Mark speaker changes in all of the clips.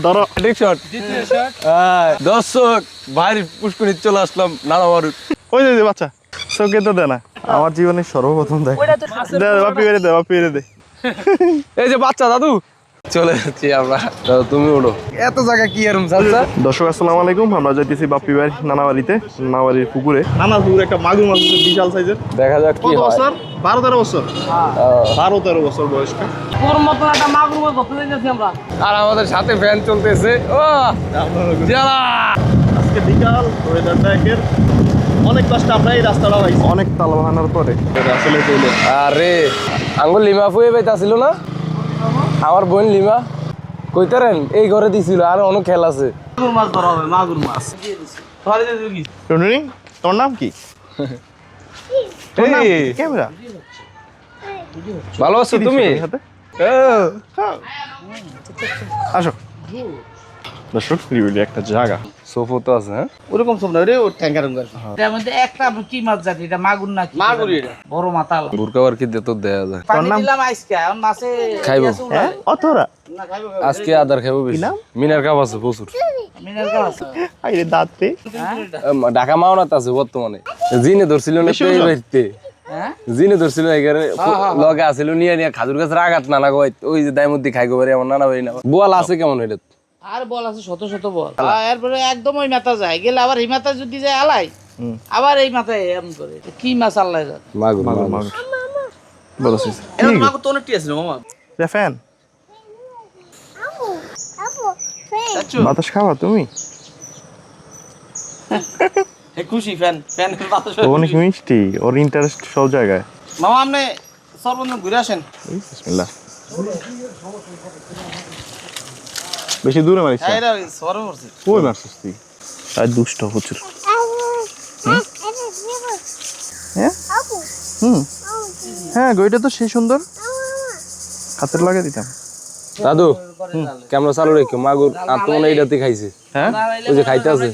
Speaker 1: ধরো
Speaker 2: ঠিক শট দর্শক ভাই পুষ্করিত চলে আসলাম নানা বাড়ি
Speaker 1: ওই যে বাচ্চা চোখে তো দে না আমার জীবনে সর্বপ্রথম দেখ দে বাপি বেড়ে দে বাপি বেড়ে দে
Speaker 2: এই যে বাচ্চা দাদু চলে যাচ্ছি আমরা দাদু তুমি ওঠো এত জায়গা কি এরম চাচা
Speaker 1: দর্শক আসসালামু আলাইকুম আমরা যাইতেছি বাপ্পি ভাই নানাবাড়িতে নানাবাড়ির পুকুরে নানার পুকুরে একটা মাগুর মাছ আছে বিশাল সাইজের
Speaker 2: দেখা যাক কি
Speaker 1: কত
Speaker 2: হয়
Speaker 1: বছর 12-13 বছর 12-13 বছর বয়সটা
Speaker 3: তোর মতো একটা মাগুর মাছ ধরতে যাচ্ছি আমরা
Speaker 2: আর আমাদের সাথে ফ্যান চলতেছে ও জ্বালা
Speaker 1: আজকে বিকাল ওয়েদারটা একের অনেক কষ্ট আমরা এই রাস্তাটা পাইছি অনেক তাল বাহানার পরে আসলে কইলো
Speaker 2: আরে আঙ্গুল লিমা ফুয়ে পাইতাছিল না আমার বোন লিমা কইতারেন এই ঘরে দিছিল আর অনেক খেল আছে
Speaker 3: মাগুর মাছ ধরা হবে মাগুর মাছ ধরে দে তুই
Speaker 1: টুনটুনি তোর নাম কি
Speaker 2: এই
Speaker 1: ক্যামেরা
Speaker 2: ভালো আছো তুমি
Speaker 1: আসো দর্শক রিভিউলি একটা জায়গা
Speaker 2: সোফো তো আছে হ্যাঁ
Speaker 3: ওরকম সব না রে ও ট্যাঙ্কার এটার মধ্যে একটা কি মাছ জাতি এটা মাগুর না কি মাগুর এটা বড় মাতাল
Speaker 2: বুরকাবার কি দিত দেয়া যায়
Speaker 3: পানি দিলাম আইসকা এখন মাছে
Speaker 2: খাইবো
Speaker 1: অতরা
Speaker 3: না খাইবো
Speaker 2: আজকে আদার খাইবো বেশি মিনার কাপ আছে প্রচুর
Speaker 3: মিনার কাপ আছে
Speaker 1: আইরে দাঁত রে
Speaker 2: ঢাকা মাওনাত আছে বর্তমানে জিনে ধরছিল না তো এই বাড়িতে
Speaker 3: হ্যাঁ
Speaker 2: জিনে ধরছিল এখানে লগে আছিল নিয়ে নিয়ে খাজুর গাছের আঘাত নানা গো ওই যে দাইমুদ্দি খাইগো পারে এমন নানা ভাই না বোয়াল আছে কেমন এটা
Speaker 3: আর বল আছে শত শত বল এরপরে একদম ওই মাথা যায় গেলে আবার এই মাথা যদি যায় আলাই আবার এই মাথায় এমন করে কি মাছ আল্লাহ জানে
Speaker 2: মাগুর
Speaker 1: মাগুর বলছিস
Speaker 3: এটা মাগুর তো অনেকটি আছে মামা
Speaker 1: রে ফ্যান
Speaker 3: চাচু
Speaker 1: বাতাস খাওয়া তুমি
Speaker 3: হে খুশি ফ্যান ফ্যান বাতাস
Speaker 1: ও অনেক মিষ্টি ওর ইন্টারেস্ট সব জায়গায়
Speaker 3: মামা আপনি সর্বন্ধ ঘুরে আসেন
Speaker 1: বিসমিল্লাহ বেশি দূরে মারিস
Speaker 3: হ্যাঁ এটা সরব করছে
Speaker 1: কই মারছিস তুই আর দুষ্ট প্রচুর হ্যাঁ হ্যাঁ গইটা তো সেই সুন্দর হাতের লাগিয়ে দিতাম
Speaker 2: দাদু ক্যামেরা চালু রেখো মাগুর আর তো মনে এইটাতে খাইছে
Speaker 1: হ্যাঁ
Speaker 2: ওই যে খাইতে আছে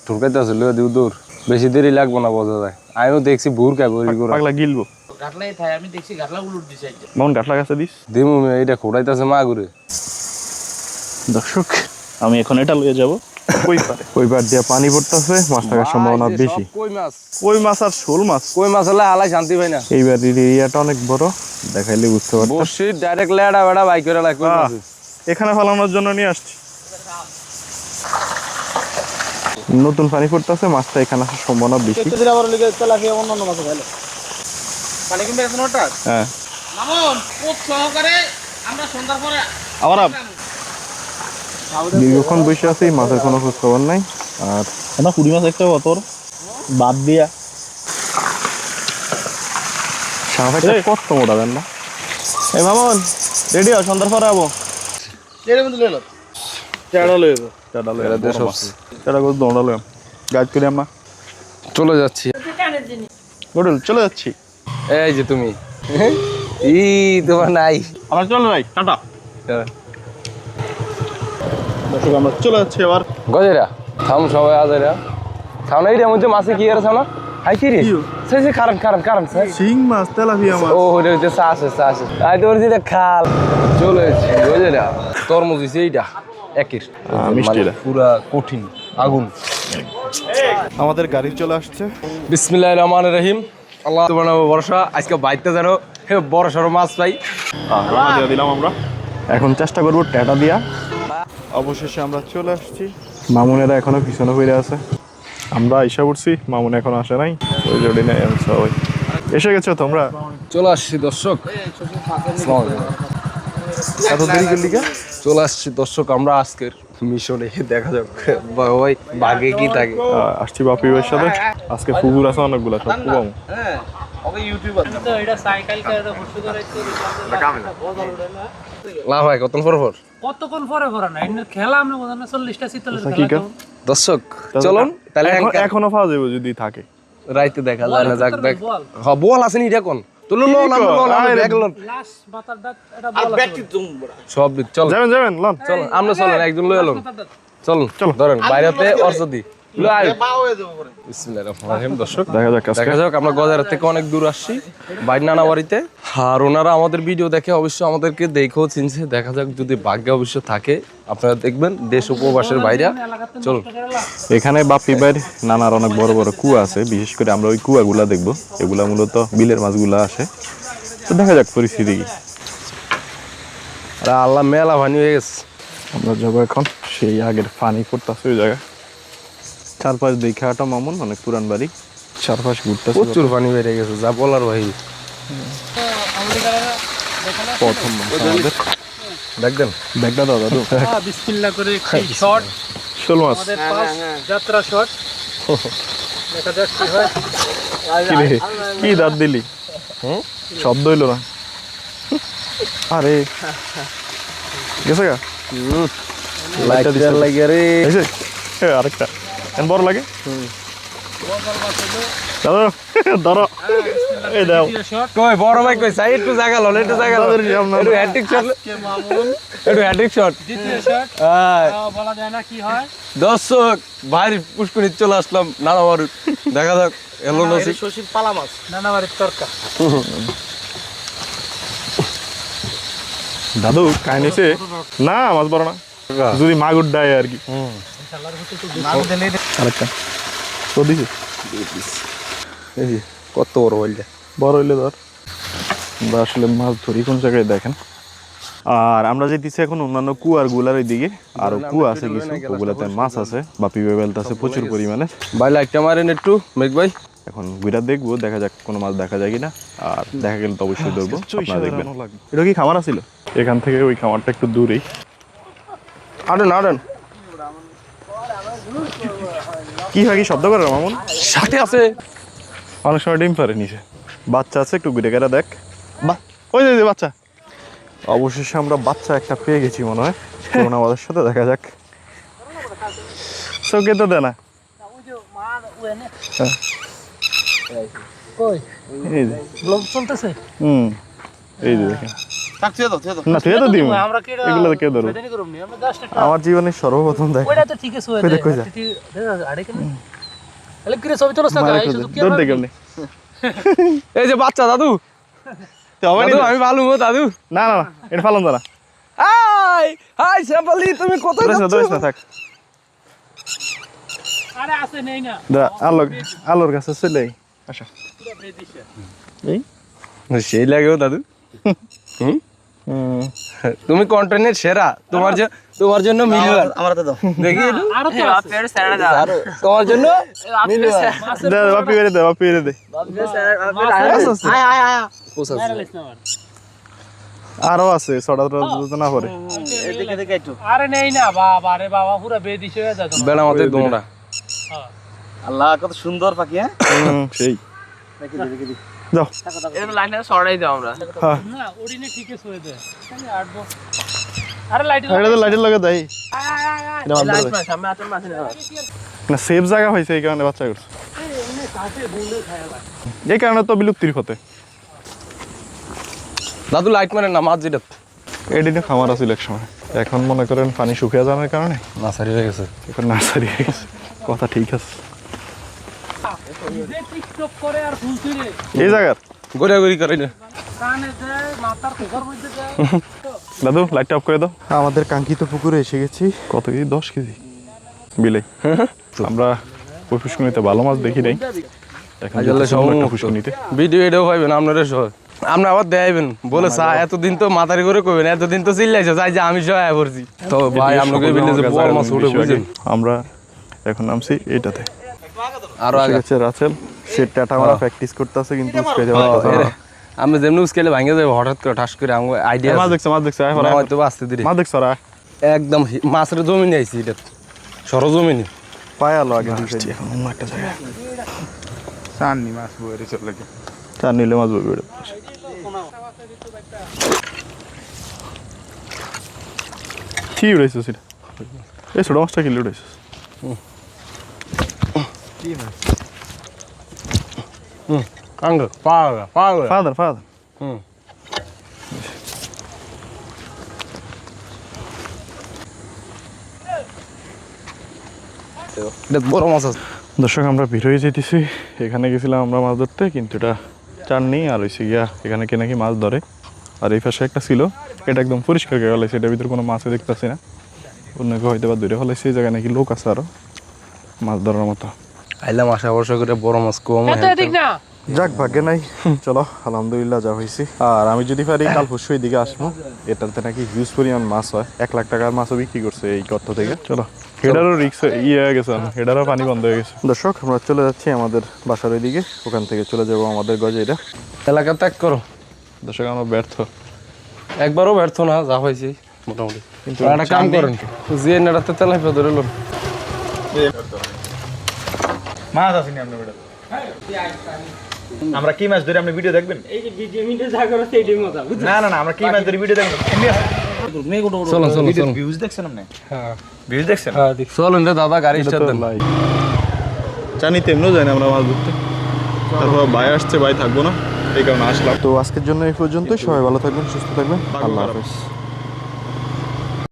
Speaker 2: ঠুকাইতে আছে লয়ে দিও দূর বেশি দেরি লাগবো না বোঝা যায় আমিও দেখছি ভুর খাই বড়ি করে
Speaker 1: পাগলা গিলবো
Speaker 3: গাটলাই থাই আমি দেখছি গাটলা উলুট দিছে
Speaker 1: মন গাটলা গাছে দিস
Speaker 2: দিমু এইটা খোড়াইতেছে মাগুরে
Speaker 1: দর্শক আমি এখন এটা লয়ে যাব কই পার দিয়ে পানি পড়তেছে মাছ থাকার সম্ভাবনা বেশি কই মাছ আর শোল মাছ
Speaker 2: কই মাছ হলে হালাই শান্তি পাই না
Speaker 1: এইবার এরিয়াটা অনেক বড় দেখাইলে বুঝতে পারতো
Speaker 2: বসি ডাইরেক্ট লেডা বেড়া বাইক করে লাগ কই মাছ
Speaker 1: এখানে ফলানোর জন্য নিয়ে আসছি নতুন পানি পড়তেছে মাছটা এখানে আসার সম্ভাবনা বেশি
Speaker 3: একটু দিরা বড় লিগে তেলাপিয়া অন্য মাছ খাইলে পানি কিনবে এখন ওটা
Speaker 1: হ্যাঁ
Speaker 3: মামুন কোট সহকারে আমরা সন্ধ্যার পরে
Speaker 1: আবার দীর্ঘক্ষণ বসে আছি মাছের কোনো খোঁজ খবর নাই আর না কুড়ি মাছ একটা অতর বাদ দিয়া সাহায্য কত মোটা দেন না এই মামন রেডি হও সন্ধ্যার পরে যাবো
Speaker 3: এর মধ্যে লইলো
Speaker 1: চেড়া লয়ে যাবো চেড়া লয়ে চেড়া করে দৌড়া লয়ে গাইড করি আমরা
Speaker 2: চলে যাচ্ছি
Speaker 1: গোডল চলে যাচ্ছি
Speaker 2: এই যে তুমি ই তোমার নাই
Speaker 1: আমরা চলে যাই টাটা দর্শক আমরা চলে যাচ্ছি এবার
Speaker 2: গজেরা থাম সবাই আজেরা খাও না এইটার মধ্যে মাছে কি আর না হাই কি রে সেই যে কারণ
Speaker 1: শিং মাছ তেলাপিয়া মাছ
Speaker 2: ও ওটা হচ্ছে চাষে আই তোর যেটা খাল চলে যাচ্ছি গজেরা তরমুজ দিছে এইটা একের
Speaker 1: মিষ্টিটা
Speaker 2: পুরা কঠিন আগুন
Speaker 1: আমাদের গাড়ি চলে আসছে
Speaker 2: বিসমিল্লাহির রহমানির রহিম আল্লাহ তোমার ভরসা আজকে বাইতে জানো বড় সড়ো মাছ পাই
Speaker 1: রান্না দিয়ে দিলাম আমরা এখন চেষ্টা করবো ট্যাটা দিয়া অবশেষে আমরা চলে আসছি মামুনেরা এখনো পিছনে ফিরে আছে আমরা আইসা উঠছি মামুন এখনো আসে নাই ওই জড়ি নাই সবাই এসে গেছো তোমরা
Speaker 2: চলে আসছি দর্শক
Speaker 1: এত দেরি করলি কেন
Speaker 2: চলে আসছি দর্শক আমরা আজকের মিশনে দেখা যাক ভাই বাগে কি থাকে
Speaker 1: আসছি বাপি ভাইয়ের সাথে আজকে পুকুর আছে অনেকগুলা সব পুকুর
Speaker 3: হ্যাঁ ওকে ইউটিউবার তো এটা সাইকেল করে বসে করাইতে
Speaker 2: লাভ হয় কতক্ষণ পর
Speaker 3: কতক্ষণ পরে পরে না এর খেলা আমরা বোঝানো 40টা 40
Speaker 1: কি
Speaker 3: খেলা
Speaker 2: দর্শক চলুন তাহলে
Speaker 1: এখনো পাওয়া যাবে যদি থাকে
Speaker 2: রাইতে দেখা যায় না যাক দেখ হ্যাঁ বল আছে নি এখন তো লো ব্যাগ লন
Speaker 3: লাস্ট বাতারটা এটা বল ব্যাকটি জুম
Speaker 2: সব চল
Speaker 1: যাবেন লন
Speaker 2: চল আমরা চলেন একজন লই এলাম চল ধরেন বাইরেতে অর্জদি দর্শক
Speaker 1: দেখা যাক
Speaker 2: দেখা যাক, আমরা গজার থেকে অনেক দূর আসছি বাইর নানা বাড়িতে, আর ওনারা আমাদের ভিডিও দেখে অবশ্য আমাদেরকে দেখেও চিনছে। দেখা যাক যদি ভাগ্যে অবশ্য থাকে, আপনারা দেখবেন দেশ উপবাসের বাইরে। চল,
Speaker 1: এখানে বাপ্পি ভাইয়ের নানার অনেক বড় বড় কুয়া আছে, বিশেষ করে আমরা ওই কুয়াগুলা দেখবো। এগুলা মূলত বিলের মাছগুলা আসে। তো দেখা যাক পরিস্থিতি কি।
Speaker 2: আরে আল্লাহ, মেলা ভানি হয়ে গেছে।
Speaker 1: আমরা যাবো এখন সেই আগের পানি পড়তেছে ওই জায়গায়। চারপাশ দেখে হাঁটা মামুন, অনেক পুরান বাড়ি, চারপাশ ঘুরতেছে।
Speaker 2: প্রচুর পানি বেড়ে গেছে, যা বলার ভাই।
Speaker 1: প্রথম আমাদের
Speaker 2: দেখবেন
Speaker 1: ব্যাগটা দাও দাদু।
Speaker 4: বিসমিল্লাহ করে একটি শট,
Speaker 1: শোল মাছ
Speaker 4: আমাদের ফার্স্ট যাত্রা শট। দেখা যাক কি হয়।
Speaker 1: কি রে, কি দাঁত দিলি? শব্দ হইলো না। আরে গেছে গা
Speaker 2: লাগে রে।
Speaker 1: এসে আরেকটা কেন বড় লাগে দাদা, ধরো। এই দাও
Speaker 2: কই বড় ভাই কই? সাইড একটু জায়গা লন, একটু জায়গা লন, একটু হ্যাট্রিক শট, একটু হ্যাট্রিক শট।
Speaker 4: দ্বিতীয় শট
Speaker 2: হ্যাঁ
Speaker 4: বলা যায় না কি হয়।
Speaker 2: দর্শক ভাই পুষ্করি চলে আসলাম নানা বাড়ি। দেখা যাক এলো নসিব।
Speaker 3: শশীর পালা মাছ,
Speaker 4: নানাবাড়ির তরকা।
Speaker 1: দাদু কাহিনীছে না, মাছ বড় না, যদি মাগুর ডায় আর কি। আরেকটা তো দিছি,
Speaker 2: কত বড় বললে
Speaker 1: বড় হইলে ধর। আমরা আসলে মাছ ধরি কোন জায়গায় দেখেন। আর আমরা যেতেছি এখন অন্যান্য কুয়ার গুলার দিকে। আরো কুয়া আছে কিছু, ওগুলাতে মাছ আছে। বাপি বেলতে আছে প্রচুর পরিমাণে।
Speaker 2: ভাই লাইটটা মারেন একটু মেঘ ভাই।
Speaker 1: এখন গুইরা দেখবো, দেখা যাক কোনো মাছ দেখা যায় কিনা। আর দেখা গেলে তো অবশ্যই ধরবো, আপনারা দেখবেন। এটা কি খামার ছিল? এখান থেকে ওই খামারটা একটু দূরেই।
Speaker 2: আড়েন আড়েন।
Speaker 1: কি হয়, কি শব্দ করে মামুন?
Speaker 2: সাথে আছে
Speaker 1: অনেক সময় ডিম পারে নিচে। বাচ্চা আছে, একটু ঘুরে গেরা দেখ। বাহ, ওই যে বাচ্চা। অবশেষে আমরা বাচ্চা একটা পেয়ে গেছি মনে হয়। চলুন আমাদের সাথে, দেখা যাক। চোখে তো দেয় না।
Speaker 4: কই
Speaker 1: এই যে
Speaker 4: ব্লগ চলতেছে।
Speaker 1: এই যে দেখেন। না তুই তো দিবি,
Speaker 4: আমরা কি
Speaker 1: এগুলো কে ধরবো?
Speaker 4: বেদানি করব নি, আমরা জাস্ট একটা
Speaker 1: আমার জীবনে সর্বপ্রথম দেখ।
Speaker 4: ওইটা তো ঠিক আছে। ওই
Speaker 1: কই দেখ, কই যা।
Speaker 4: আড়ে কেন আলে কি রে ছবি তোলছ না গাইস? তো কি
Speaker 1: দৌড় দেখে নি।
Speaker 2: এই যে বাচ্চা দাদু। দাদু আমি ভালো মো দাদু।
Speaker 1: না না না, এটা ফালন না।
Speaker 2: হাই হাই শ্যামলি, তুমি কোথায়
Speaker 1: দৌড়িস না,
Speaker 2: যাচ্ছ?
Speaker 1: দৌড়িস না, থাক।
Speaker 4: আরে আছে নেই না
Speaker 1: দা আলোর কাছে চলে আচ্ছা। এই
Speaker 2: সেই লাগেও দাদু। তুমি কন্টেন্টের সেরা, তোমার জন্য মিলিয়ন।
Speaker 3: আমার তো দাও
Speaker 2: দেখি একটু।
Speaker 4: আরো তো আছে।
Speaker 2: তোমার জন্য মিলিয়ন।
Speaker 1: দে বাপি বেরে দে, বাপি বেরে দে।
Speaker 3: আয় আয় আয়
Speaker 1: আরো আছে, ছড়া তো না পড়ে।
Speaker 3: এদিকে দেখে একটু।
Speaker 4: আরে নেই না বাবা, রে বাবা পুরো বেদিশ হয়ে যায় তোমার।
Speaker 2: বেড়া মাথায় দোমরা।
Speaker 3: আল্লাহ কত সুন্দর পাখি। হ্যাঁ
Speaker 1: সেই
Speaker 3: দেখি দেখি দেখি
Speaker 1: যাও।
Speaker 3: এর লাইনে সরাই দাও আমরা।
Speaker 1: হ্যাঁ,
Speaker 4: না ওড়িনে ঠিক আছে হয়ে যায়। আমি আটবো। আরে লাইট
Speaker 1: এটা তো লাইটের লগে দেই। এটা বাদ
Speaker 3: লাইট
Speaker 1: দে।
Speaker 3: মাছ সামনে আছে মাছ না।
Speaker 1: না সেফ জায়গা হইছে, এই কারণে বাচ্চা করছে। এই কারণে তো বিলুপ্তির পথে।
Speaker 2: দাদু লাইট মারেন না, মাছ যেটা
Speaker 1: এদিকে খামার আছিল এক সময়, এখন মনে করেন পানি শুকিয়ে যাওয়ার কারণে
Speaker 2: নাসারি হয়ে গেছে।
Speaker 1: এখন নার্সারি হয়ে গেছে। কথা ঠিক আছে।
Speaker 4: যে টিকটক করে আর ফুল ছুঁড়ে
Speaker 1: এই জায়গার
Speaker 2: গড়িয়াগড়ি করে না।
Speaker 4: কানে দেয়, মাথার কোকর মধ্যে দেয়।
Speaker 1: দাদু লাইটটা অফ করে দাও। আমাদের কাঙ্ক্ষিত পুকুরে এসে গেছি। কত কেজি? 10 কেজি বিলে। আমরা ওই পুষ্করিণীতে ভালো মাছ দেখি নাই। এখন
Speaker 2: আজলে
Speaker 1: সব একটা
Speaker 2: সব
Speaker 1: পুষ্করিণীতে
Speaker 2: ভিডিও এটাও পাইবেন আপনারা সহ। আমরা আবার দেখাইবেন বলে এতদিন তো মাথারি করে কইবেন, এতদিন তো চিল্লাইছো যাই যে আমি সহায় করছি। তো ভাই আপনাকে বিলে যে বড় মাছ উঠে বুঝেন।
Speaker 1: আমরা এখন নামছি এইটাতে।
Speaker 2: আরো আগে
Speaker 1: আছে রাসেল, সে টাটা মারা প্র্যাকটিস করতেছে কিন্তু উস্কে যাওয়া
Speaker 2: আমরা যেমনি স্কেলে ভাঙে যাবে হঠাৎ করে ঠাস করে আমার আইডিয়া
Speaker 1: মাছ দেখছ, মাছ দেখছ,
Speaker 2: হয়তো আসতে দিদি
Speaker 1: মাছ দেখছ রা
Speaker 2: একদম মাছের জমিনে আইছি এটা সরজমিনে
Speaker 1: পায়ালো আগে দিছি। এখন অন্য একটা জায়গা
Speaker 5: চাননি মাছ বইরে চলে গেছে।
Speaker 1: তার নিলে মাছ বইবে। কি উড়াইছো সেটা? এই ছোট মাছটা কি উড়াইছো?
Speaker 2: কাঙ্গ পাগা পাগা
Speaker 1: ফাদার ফাদার
Speaker 2: এটা বড় মাছ আছে।
Speaker 1: দর্শক আমরা বের হয়ে যেতেছি, এখানে গেছিলাম আমরা মাছ ধরতে, কিন্তু এটা চার নেই আর হয়েছে গিয়া এখানে কে নাকি মাছ ধরে। আর এই পাশে একটা ছিল, এটা একদম পরিষ্কার করে ফেলাইছে, এটার ভিতরে কোনো মাছও দেখতেছি না। অন্য কেউ হয়তো বা ধরে ফেলাইছে, এই জায়গায় নাকি লোক আছে আরো মাছ ধরার মতো।
Speaker 2: আইলাম আশা ভরসা করে বড় মাছ কম
Speaker 1: যাক ভাগ্যে নাই, চলো আলহামদুলিল্লাহ যা হয়েছি। আর আমি যদি পারি কাল পরশু দিকে আসবো, এটাতে নাকি হিউজ পরিমাণ মাছ হয়, 1 লাখ টাকার মাছও বিক্রি করছে এই গর্ত থেকে। চলো হেডারও রিক্স হয়ে গেছে, হেডারও পানি বন্ধ হয়ে গেছে। দর্শক আমরা চলে যাচ্ছি আমাদের বাসার ওই দিকে, ওখান থেকে চলে যাবো আমাদের গজে। এটা
Speaker 2: এলাকা ত্যাগ করো।
Speaker 1: দর্শক আমরা ব্যর্থ,
Speaker 2: একবারও ব্যর্থ না, যা হয়েছে মোটামুটি।
Speaker 1: কিন্তু
Speaker 2: একটা কাম করেন, যে নেড়াতে তেলাপিয়া ধরে লোন।
Speaker 4: মাছ আসেনি আপনার বেটা আমরা কি মাছ ধরে আপনি ভিডিও দেখবেন
Speaker 6: এই যে ভিডিও মিডিও যা করো সেইটাই মজা বুঝছো?
Speaker 4: না না না আমরা কি মাছ ধরে ভিডিও দেখবেন
Speaker 2: চলো চলো চলো।
Speaker 4: ভিউজ দেখছেন আপনি
Speaker 6: হ্যাঁ
Speaker 4: ভিউজ দেখছেন
Speaker 6: হ্যাঁ দেখি।
Speaker 2: চলেন রে দাদা, গাড়ি স্টার্ট দেন।
Speaker 1: জানি তেমনও যায় না আমরা মাছ ধরতে, তারপর ভাই আসছে, ভাই থাকবো না, এই কারণে আসলাম। তো আজকের জন্য এই পর্যন্তই, সবাই ভালো থাকবেন, সুস্থ থাকবেন, আল্লাহ হাফেজ।